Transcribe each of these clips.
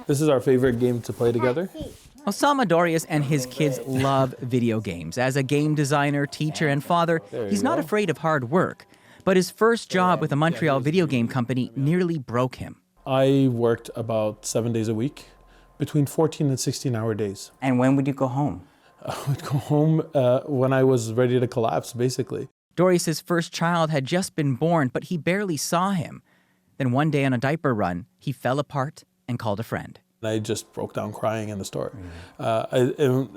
This is our favorite game to play together. Osama Dorius and his kids love video games. As a game designer, teacher, and father, he's not afraid of hard work. But his first job with a Montreal video game company nearly broke him. I worked about 7 days a week, between 14 and 16-hour days. And when would you go home? I would go home when I was ready to collapse, basically. Dorius's first child had just been born, but he barely saw him. Then one day on a diaper run, he fell apart and called a friend. I just broke down crying in the store.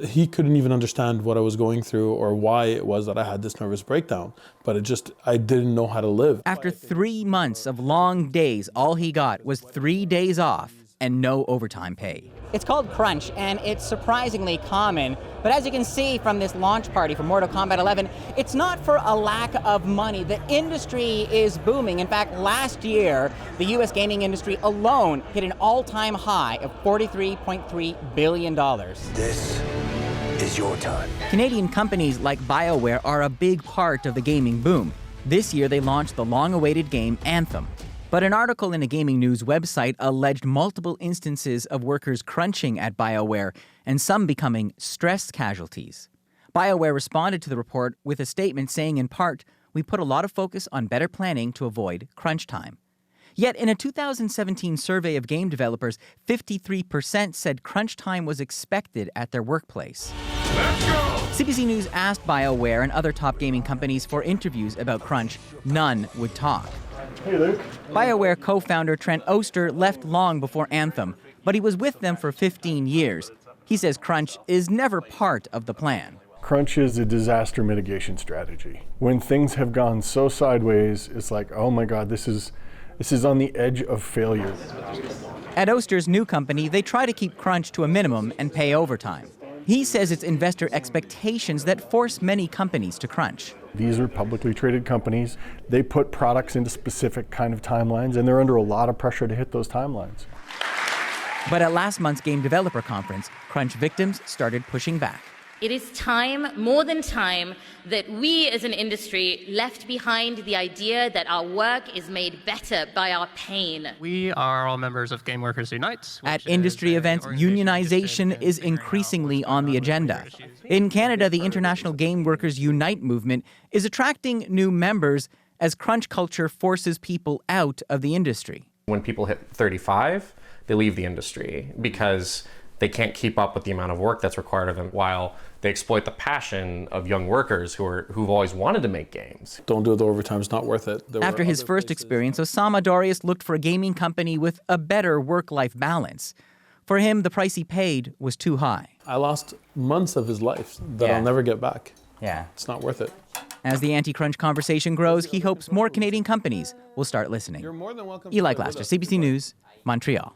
He couldn't even understand what I was going through or why it was that I had this nervous breakdown. But I didn't know how to live. After 3 months of long days, all he got was 3 days off and no overtime pay. It's called crunch, and it's surprisingly common. But as you can see from this launch party for Mortal Kombat 11, it's not for a lack of money. The industry is booming. In fact, last year, the U.S. gaming industry alone hit an all-time high of $43.3 billion. This is your time. Canadian companies like BioWare are a big part of the gaming boom. This year, they launched the long-awaited game Anthem. But an article in a gaming news website alleged multiple instances of workers crunching at BioWare and some becoming stress casualties. BioWare responded to the report with a statement saying, in part, "We put a lot of focus on better planning to avoid crunch time." Yet in a 2017 survey of game developers, 53% said crunch time was expected at their workplace. Let's go! CBC News asked BioWare and other top gaming companies for interviews about crunch. None would talk. Hey, Luke. BioWare co-founder Trent Oster left long before Anthem, but he was with them for 15 years. He says crunch is never part of the plan. Crunch is a disaster mitigation strategy. When things have gone so sideways, it's like, oh my God, this is on the edge of failure. At Oster's new company, they try to keep crunch to a minimum and pay overtime. He says it's investor expectations that force many companies to crunch. These are publicly traded companies. They put products into specific kind of timelines, and they're under a lot of pressure to hit those timelines. But at last month's Game Developer Conference, crunch victims started pushing back. It is time, more than time, that we as an industry left behind the idea that our work is made better by our pain. We are all members of Game Workers Unite. At industry events, unionization is increasingly on the agenda. In Canada, the International Game Workers Unite movement is attracting new members as crunch culture forces people out of the industry. When people hit 35, they leave the industry because they can't keep up with the amount of work that's required of them, while they exploit the passion of young workers who've always wanted to make games. Don't do the overtime, it's not worth it. After his first experience, Osama Dorius looked for a gaming company with a better work-life balance. For him, the price he paid was too high. I lost months of his life that I'll never get back. Yeah. It's not worth it. As the anti-crunch conversation grows, he hopes more Canadian companies will start listening. You're more than welcome. Eli Glaster, CBC News, Montreal.